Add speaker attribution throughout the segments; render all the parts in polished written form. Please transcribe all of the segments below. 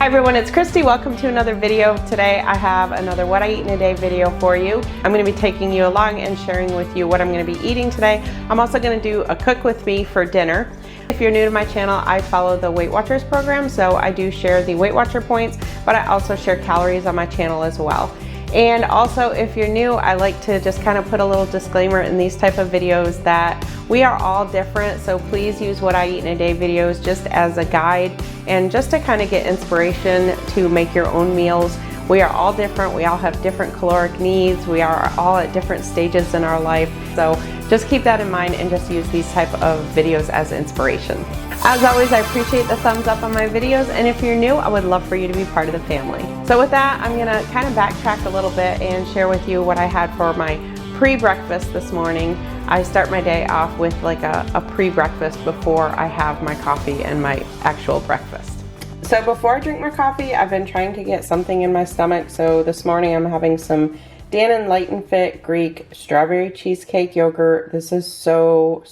Speaker 1: everyone, it's Kristi. Welcome to another video. Today I have another what I eat in a day video for you. I'm going to be taking you along and sharing with you what I'm going to be eating today. I'm also going to do a cook with me for dinner. If you're new to my channel, I follow the Weight Watchers program, so I do share the Weight Watcher points, but I also share calories on my channel as well. And also, if you're new, I like to just kind of put a little disclaimer in these type of videos that we are all different, so please use what I eat in a day videos just as a guide and just to kind of get inspiration to make your own meals. We are all different, we all have different caloric needs, we are all at different stages in our life, so just keep that in mind and just use these type of videos as inspiration. As always, I appreciate the thumbs up on my videos, and if you're new, I would love for you to be part of the family. So with that, I'm gonna kind of backtrack a little bit and share with you what I had for my pre-breakfast this morning. I start my day off with like a pre-breakfast before I have my coffee and my actual breakfast. So before I drink my coffee, I've been trying to get something in my stomach. So this morning I'm having some Dannon Light and Fit Greek strawberry cheesecake yogurt. This is so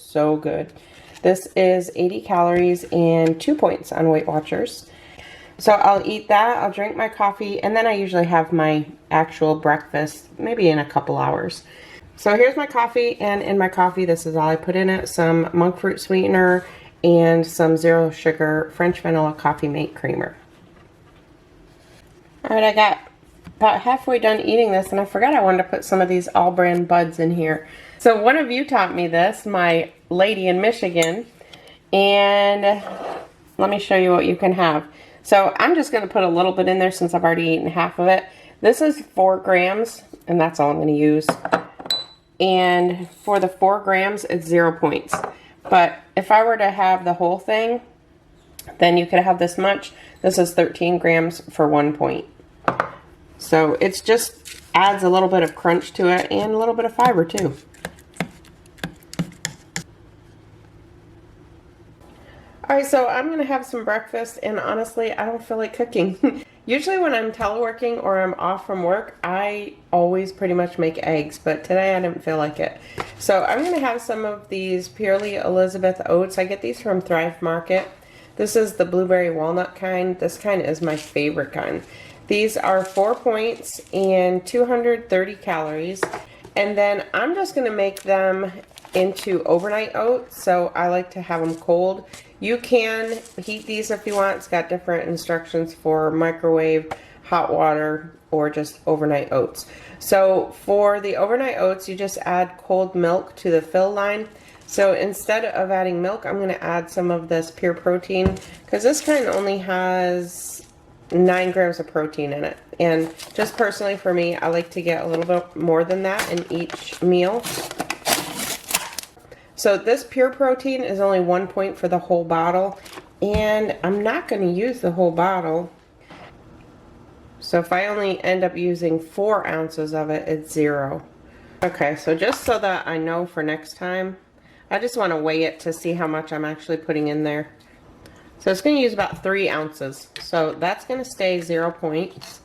Speaker 1: good. This is 80 calories and 2 points on Weight Watchers. So I'll eat that, I'll drink my coffee, and then I usually have my actual breakfast maybe in a couple hours. So here's my coffee, and in my coffee, this is all I put in it: some monk fruit sweetener and some zero sugar French vanilla coffee mate creamer. All right, I got about halfway done eating this, and I forgot I wanted to put some of these all brand buds in here. So one of you taught me this, my lady in Michigan, and let me show you what you can have. So I'm just going to put a little bit in there since I've already eaten half of it. This is 4 grams, and that's all I'm going to use. And for the 4 grams, it's 0 points. But if I were to have the whole thing, then you could have this much. This is 13 grams for 1 point. So it's just adds a little bit of crunch to it and a little bit of fiber too. Alright, so I'm going to have some breakfast, and honestly, I don't feel like cooking. Usually when I'm teleworking or I'm off from work, I always pretty much make eggs, but today I didn't feel like it. So I'm going to have some of these Purely Elizabeth oats. I get these from Thrive Market. This is the blueberry walnut kind. This kind is my favorite kind. These are 4 points and 230 calories. And then I'm just going to make them into overnight oats, so I like to have them cold. You can heat these if you want. It's got different instructions for microwave, hot water, or just overnight oats. So for the overnight oats, you just add cold milk to the fill line. So instead of adding milk, I'm going to add some of this pure protein, because this kind only has 9 grams of protein in it. And just personally for me, I like to get a little bit more than that in each meal. So this pure protein is only 1 point for the whole bottle, and I'm not going to use the whole bottle. So if I only end up using 4 ounces of it, it's 0. Okay, so just so that I know for next time, I just want to weigh it to see how much I'm actually putting in there. So it's going to use about 3 ounces. So that's going to stay 0 points.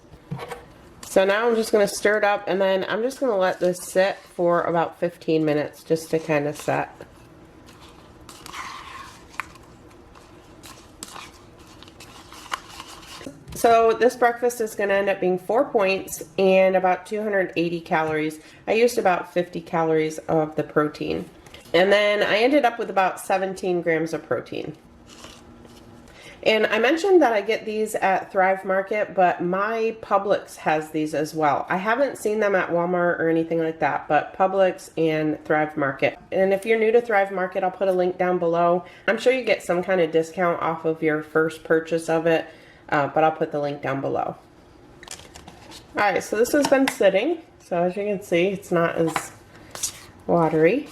Speaker 1: So now I'm just going to stir it up, and then I'm just going to let this sit for about 15 minutes just to kind of set. So this breakfast is going to end up being 4 points and about 280 calories. I used about 50 calories of the protein. And then I ended up with about 17 grams of protein. And I mentioned that I get these at Thrive Market, but my Publix has these as well. I haven't seen them at Walmart or anything like that, but Publix and Thrive Market. And if you're new to Thrive Market, I'll put a link down below. I'm sure you get some kind of discount off of your first purchase of it, but I'll put the link down below. Alright, so this has been sitting. So as you can see, it's not as watery.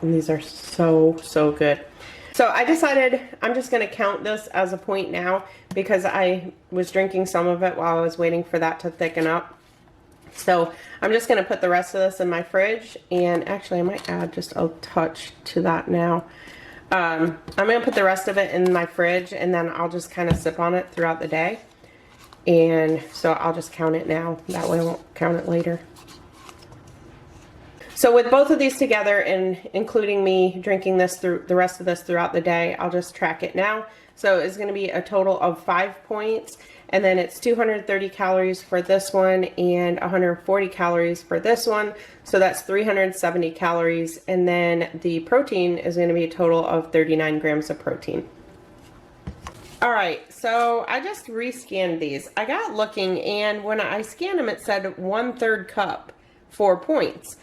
Speaker 1: And these are so good. So I decided I'm just going to count this as a point now, because I was drinking some of it while I was waiting for that to thicken up. So I'm just going to put the rest of this in my fridge, and actually I might add just a touch to that now. I'm going to put the rest of it in my fridge, and then I'll just kind of sip on it throughout the day. And so I'll just count it now. That way I won't count it later. So with both of these together and including me drinking this through the rest of this throughout the day, I'll just track it now. So it's going to be a total of 5 points, and then it's 230 calories for this one and 140 calories for this one. So that's 370 calories, and then the protein is going to be a total of 39 grams of protein. All right, so I just rescanned these. I got looking, and when I scanned them, it said 1/3 cup, 4 points.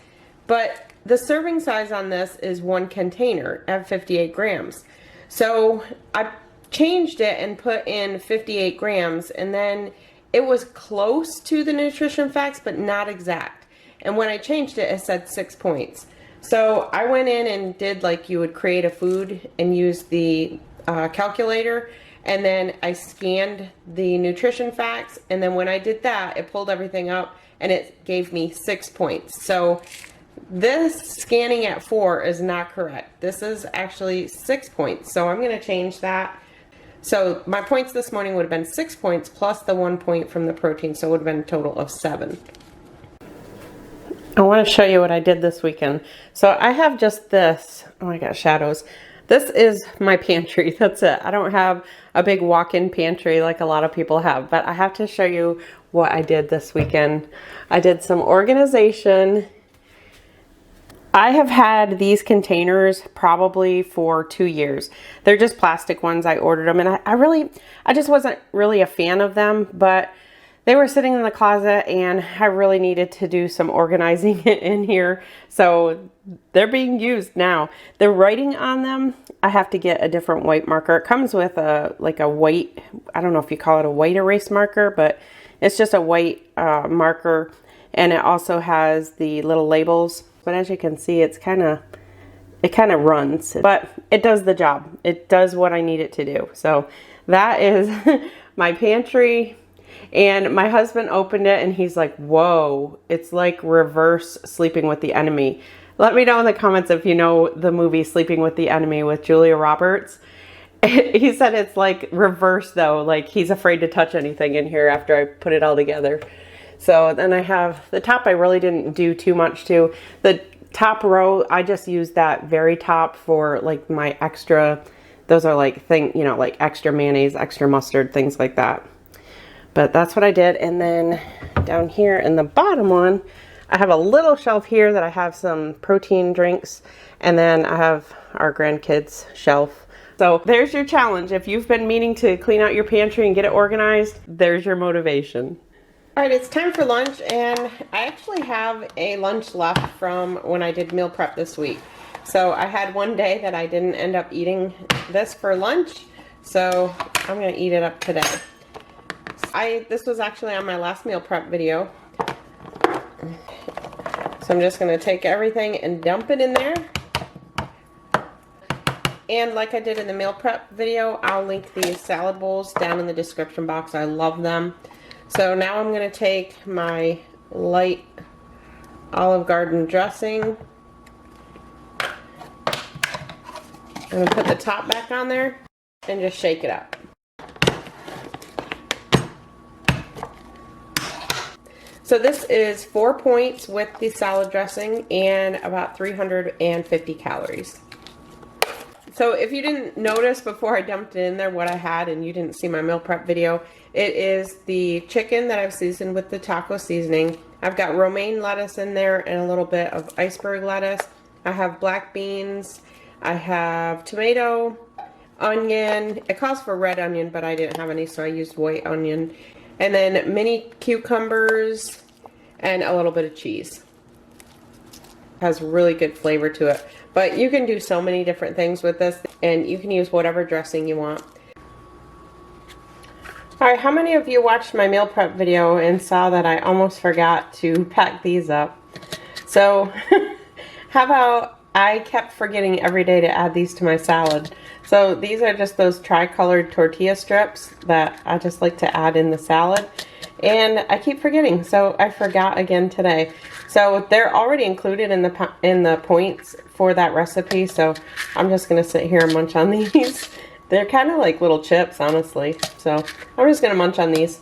Speaker 1: But the serving size on this is 1 container at 58 grams. So I changed it and put in 58 grams, and then it was close to the nutrition facts, but not exact. And when I changed it, it said 6 points. So I went in and did like you would create a food and use the calculator, and then I scanned the nutrition facts, and then when I did that, it pulled everything up and it gave me 6 points. So this scanning at 4 is not correct. This is actually 6 points. So I'm going to change that. So my points this morning would have been 6 points plus the 1 point from the protein. So it would have been a total of 7. I want to show you what I did this weekend. So I have just this. Oh my gosh, shadows. This is my pantry. That's it. I don't have a big walk-in pantry like a lot of people have, but I have to show you what I did this weekend. I did some organization. I have had these containers probably for 2 years. They're just plastic ones. I ordered them, and I just wasn't really a fan of them, but they were sitting in the closet and I really needed to do some organizing in here. So they're being used now. The writing on them, I have to get a different white marker. It comes with like a white, I don't know if you call it a white erase marker, but it's just a white marker. And it also has the little labels. But as you can see, it kind of runs, but it does the job. It does what I need it to do. So that is my pantry. And my husband opened it and he's like, whoa, it's like reverse Sleeping with the Enemy. Let me know in the comments if you know the movie Sleeping with the Enemy with Julia Roberts. He said it's like reverse though, like he's afraid to touch anything in here after I put it all together. So then I have the top. I really didn't do too much to. The top row, I just used that very top for like my extra, those are like like extra mayonnaise, extra mustard, things like that. But that's what I did. And then down here in the bottom one, I have a little shelf here that I have some protein drinks. And then I have our grandkids' shelf. So there's your challenge. If you've been meaning to clean out your pantry and get it organized, there's your motivation. All right, it's time for lunch, and I actually have a lunch left from when I did meal prep this week. So I had one day that I didn't end up eating this for lunch, so I'm gonna eat it up today. This was actually on my last meal prep video. So I'm just gonna take everything and dump it in there. And like I did in the meal prep video, I'll link these salad bowls down in the description box. I love them. So now I'm going to take my light Olive Garden dressing. I'm going to put the top back on there and just shake it up. So this is 4 points with the salad dressing and about 350 calories. So if you didn't notice before I dumped it in there what I had and you didn't see my meal prep video, it is the chicken that I've seasoned with the taco seasoning. I've got romaine lettuce in there and a little bit of iceberg lettuce. I have black beans. I have tomato, onion. It calls for red onion, but I didn't have any, so I used white onion. And then mini cucumbers and a little bit of cheese. Has really good flavor to it. But you can do so many different things with this, and you can use whatever dressing you want. Alright, how many of you watched my meal prep video and saw that I almost forgot to pack these up? So, how about I kept forgetting every day to add these to my salad. So these are just those tri-colored tortilla strips that I just like to add in the salad. And I keep forgetting, so I forgot again today. So they're already included in the points for that recipe, so I'm just going to sit here and munch on these. They're kind of like little chips, honestly. So I'm just going to munch on these.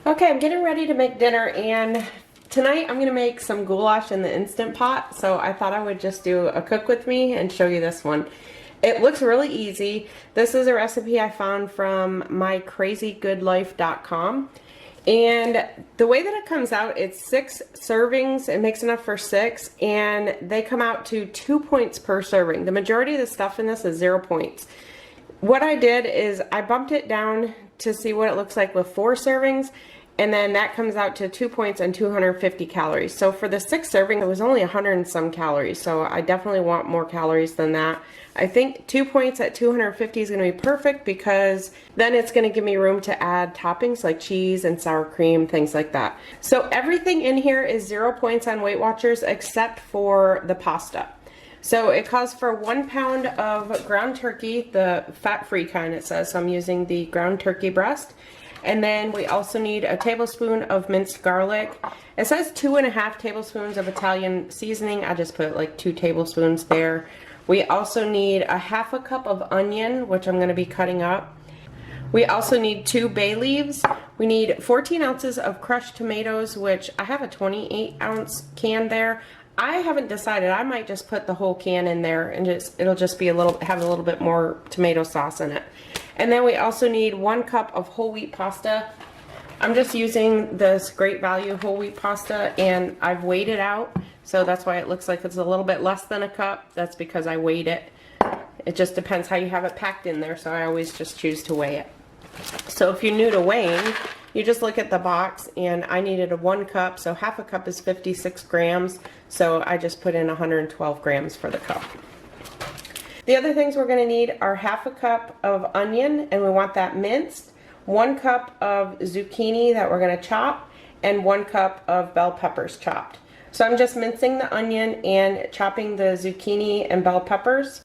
Speaker 1: Okay, I'm getting ready to make dinner, and Tonight I'm gonna make some goulash in the Instant Pot, so I thought I would just do a cook with me and show you this one. It looks really easy. This is a recipe I found from mycrazygoodlife.com. And the way that it comes out, it's 6 servings. It makes enough for 6, and they come out to 2 points per serving. The majority of the stuff in this is 0 points. What I did is I bumped it down to see what it looks like with 4 servings, and then that comes out to 2 points and 250 calories. So for the 6 serving, it was only 100 and some calories. So I definitely want more calories than that. I think 2 points at 250 is going to be perfect, because then it's going to give me room to add toppings like cheese and sour cream, things like that. So everything in here is 0 points on Weight Watchers except for the pasta. So it calls for 1 pound of ground turkey, the fat-free kind it says, so I'm using the ground turkey breast. And then we also need a tablespoon of minced garlic. It says 2.5 tablespoons of Italian seasoning. I just put like 2 tablespoons there. We also need a 1/2 cup of onion, which I'm going to be cutting up. We also need 2 bay leaves. We need 14 ounces of crushed tomatoes, which I have a 28-ounce can there. I haven't decided. I might just put the whole can in there, and it'll just be have a little bit more tomato sauce in it. And then we also need 1 cup of whole wheat pasta. I'm just using this Great Value whole wheat pasta, and I've weighed it out. So that's why it looks like it's a little bit less than a cup. That's because I weighed it. It just depends how you have it packed in there, so I always just choose to weigh it. So if you're new to weighing, you just look at the box, and I needed a 1 cup, so 1/2 cup is 56 grams. So I just put in 112 grams for the cup. The other things we're going to need are 1/2 cup of onion, and we want that minced, 1 cup of zucchini that we're going to chop, and 1 cup of bell peppers chopped. So I'm just mincing the onion and chopping the zucchini and bell peppers.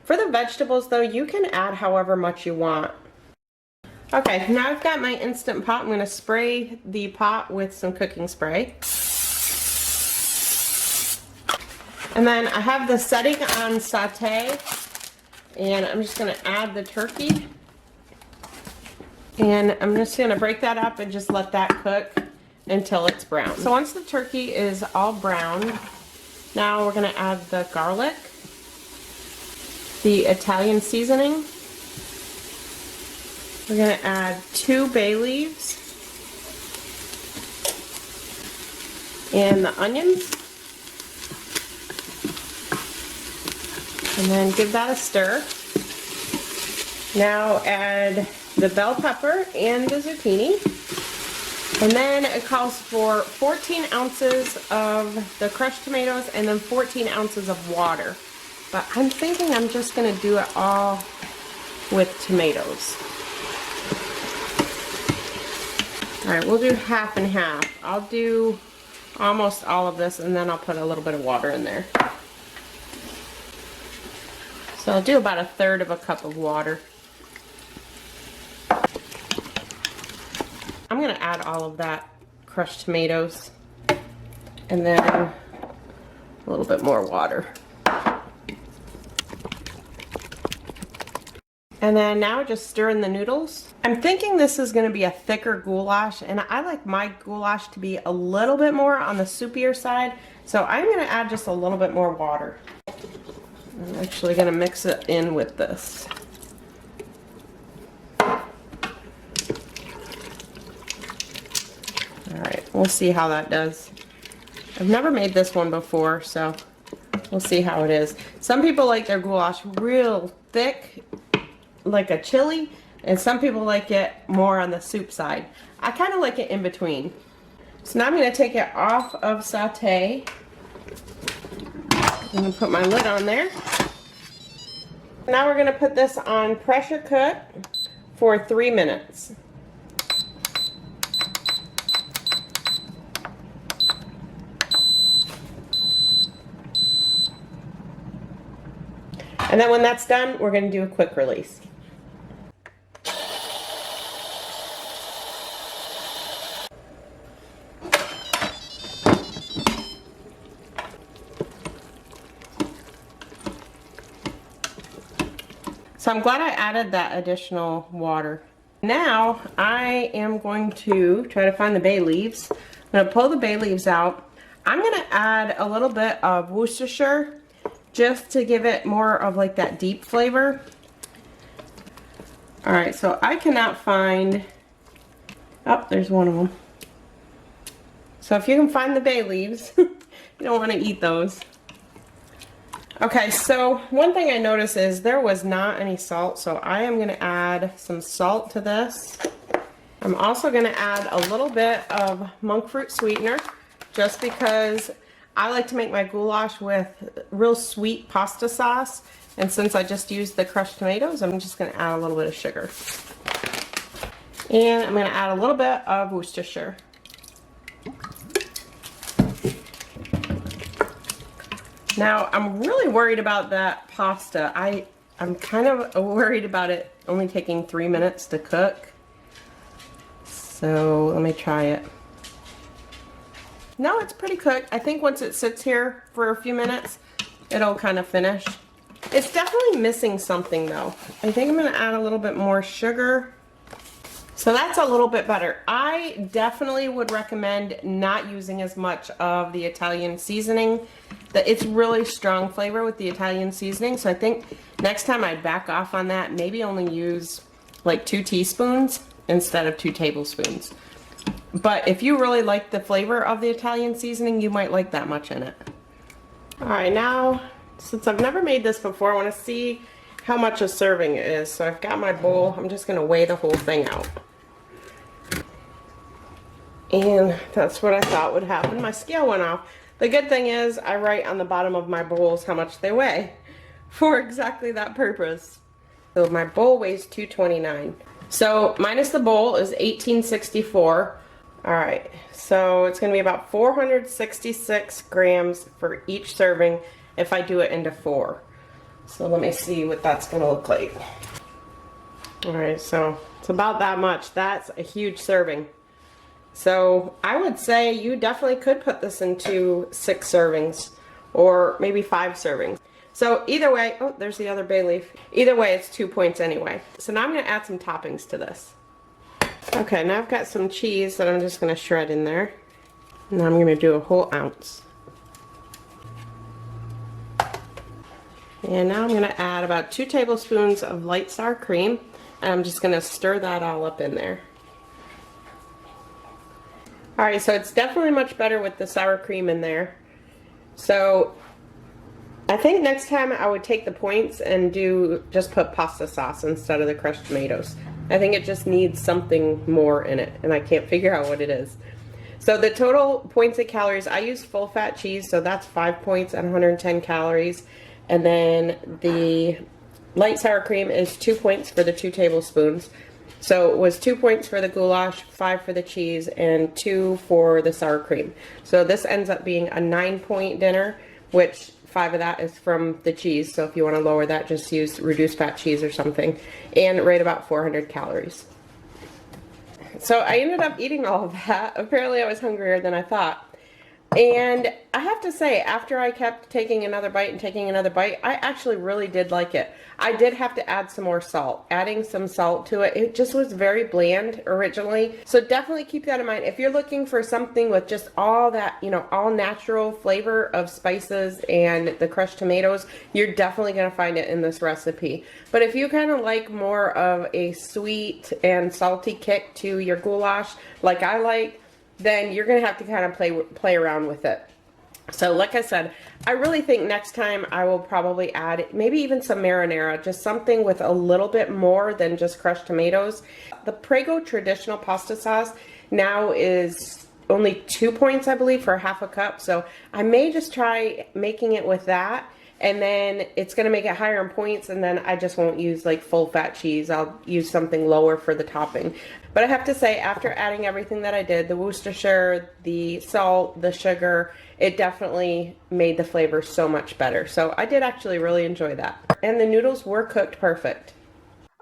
Speaker 1: For the vegetables though, you can add however much you want. Okay, now I've got my Instant Pot. I'm going to spray the pot with some cooking spray. And then I have the setting on saute, and I'm just going to add the turkey. And I'm just going to break that up and just let that cook until it's brown. So once the turkey is all browned, now we're going to add the garlic, the Italian seasoning. We're going to add 2 bay leaves and the onions. And then give that a stir. Now add the bell pepper and the zucchini. And then it calls for 14 ounces of the crushed tomatoes and then 14 ounces of water. But I'm thinking I'm just going to do it all with tomatoes. Alright, we'll do 1/2 and 1/2. I'll do almost all of this, and then I'll put a little bit of water in there. So I'll do about 1/3 cup of water. I'm going to add all of that crushed tomatoes and then a little bit more water. And then now just stir in the noodles. I'm thinking this is going to be a thicker goulash, and I like my goulash to be a little bit more on the soupier side, so I'm going to add just a little bit more water. I'm actually going to mix it in with this. Alright, we'll see how that does. I've never made this one before, so we'll see how it is. Some people like their goulash real thick, like a chili, and some people like it more on the soup side. I kind of like it in between. So now I'm going to take it off of saute. I'm going to put my lid on there. Now we're going to put this on pressure cook for 3 minutes. And then when that's done, we're going to do a quick release. So I'm glad I added that additional water. Now I am going to try to find the bay leaves. I'm gonna pull the bay leaves out. I'm gonna add a little bit of Worcestershire just to give it more of like that deep flavor. All right, so I cannot find, oh, there's one of them. So if you can find the bay leaves, you don't want to eat those. Okay, so one thing I noticed is there was not any salt, so I am going to add some salt to this. I'm also going to add a little bit of monk fruit sweetener, just because I like to make my goulash with real sweet pasta sauce, and since I just used the crushed tomatoes, I'm just going to add a little bit of sugar. And I'm going to add a little bit of Worcestershire. Now, I'm really worried about that pasta. I'm kind of worried about it only taking 3 minutes to cook. So let me try it. No, it's pretty cooked. I think once it sits here for a few minutes, it'll kind of finish. It's definitely missing something though. I think I'm gonna add a little bit more sugar. So that's a little bit better. I definitely would recommend not using as much of the Italian seasoning. It's really strong flavor with the Italian seasoning. So I think next time I'd back off on that, maybe only use like 2 teaspoons instead of 2 tablespoons. But if you really like the flavor of the Italian seasoning, you might like that much in it. All right, now, since I've never made this before, I want to see how much a serving is. So I've got my bowl. I'm just going to weigh the whole thing out. And that's what I thought would happen. My scale went off. The good thing is I write on the bottom of my bowls how much they weigh for exactly that purpose. So my bowl weighs 229. So minus the bowl is 1864. All right, so it's going to be about 466 grams for each serving if I do it into 4. So let me see what that's going to look like. All right, so it's about that much. That's a huge serving. So I would say you definitely could put this into 6 servings or maybe 5 servings. So either way, oh, there's the other bay leaf. Either way, it's 2 points anyway. So now I'm going to add some toppings to this. Okay, now I've got some cheese that I'm just going to shred in there. And I'm going to do a whole ounce. And now I'm going to add about 2 tablespoons of light sour cream. And I'm just going to stir that all up in there. Alright, so it's definitely much better with the sour cream in there. So I think next time I would take the points and just put pasta sauce instead of the crushed tomatoes. I think it just needs something more in it, and I can't figure out what it is. So the total points and calories, I use full fat cheese, so that's 5 points and 110 calories. And then the light sour cream is 2 points for the 2 tablespoons. So it was 2 points for the goulash, 5 for the cheese, and 2 for the sour cream. So this ends up being a 9-point dinner, which 5 of that is from the cheese. So if you want to lower that, just use reduced fat cheese or something. And right about 400 calories. So I ended up eating all of that. Apparently I was hungrier than I thought. And I have to say, after I kept taking another bite and taking another bite, I actually really did like it. I did have to add some more salt. Adding some salt to it, it just was very bland originally. So definitely keep that in mind. If you're looking for something with just all that, you know, all natural flavor of spices and the crushed tomatoes, you're definitely going to find it in this recipe. But if you kind of like more of a sweet and salty kick to your goulash, like I like, then you're going to have to kind of play around with it. So like I said, I really think next time I will probably add maybe even some marinara, just something with a little bit more than just crushed tomatoes. The Prego traditional pasta sauce now is only 2 points, I believe, for half a cup. So I may just try making it with that. And then it's going to make it higher in points, and then I just won't use like full fat cheese. I'll use something lower for the topping. But I have to say, after adding everything that I did, the Worcestershire, the salt, the sugar, it definitely made the flavor so much better. So I did actually really enjoy that. And the noodles were cooked perfect.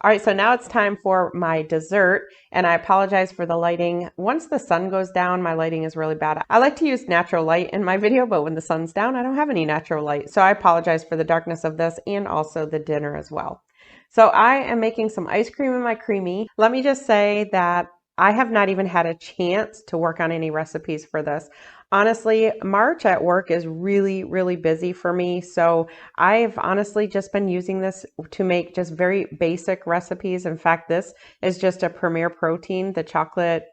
Speaker 1: All right, so now it's time for my dessert, and I apologize for the lighting. Once the sun goes down, my lighting is really bad. I like to use natural light in my video, but when the sun's down, I don't have any natural light. So I apologize for the darkness of this and also the dinner as well. So I am making some ice cream in my creamy. Let me just say that I have not even had a chance to work on any recipes for this. Honestly, March at work is really, really busy for me. So I've honestly just been using this to make just very basic recipes. In fact, this is just a Premier Protein, the chocolate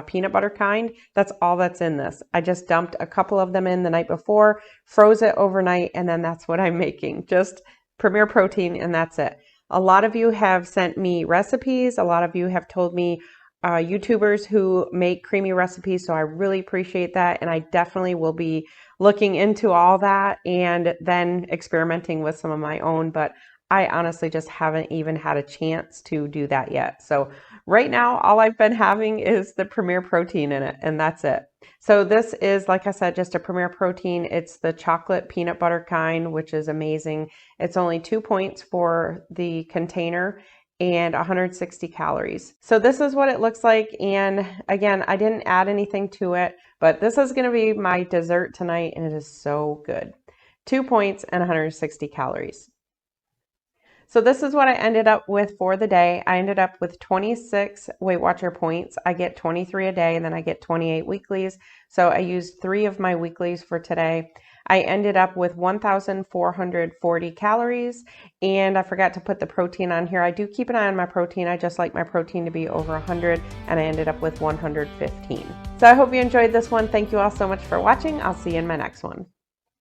Speaker 1: peanut butter kind. That's all that's in this. I just dumped a couple of them in the night before, froze it overnight, and then that's what I'm making. Just Premier Protein, and that's it. A lot of you have sent me recipes. A lot of you have told me YouTubers who make creamy recipes, so I really appreciate that, and I definitely will be looking into all that and then experimenting with some of my own, but I honestly just haven't even had a chance to do that yet. So right now, all I've been having is the Premier Protein in it, and that's it. So this is, like I said, just a Premier Protein. It's the chocolate peanut butter kind, which is amazing. It's only 2 points for the container and 160 calories. So this is what it looks like. And again, I didn't add anything to it, but this is going to be my dessert tonight, and it is so good. 2 points and 160 calories. So this is what I ended up with for the day. I ended up with 26 Weight Watcher points. I get 23 a day, and then I get 28 weeklies. So I used 3 of my weeklies for today. I ended up with 1,440 calories, and I forgot to put the protein on here. I do keep an eye on my protein. I just like my protein to be over 100, and I ended up with 115. So I hope you enjoyed this one. Thank you all so much for watching. I'll see you in my next one.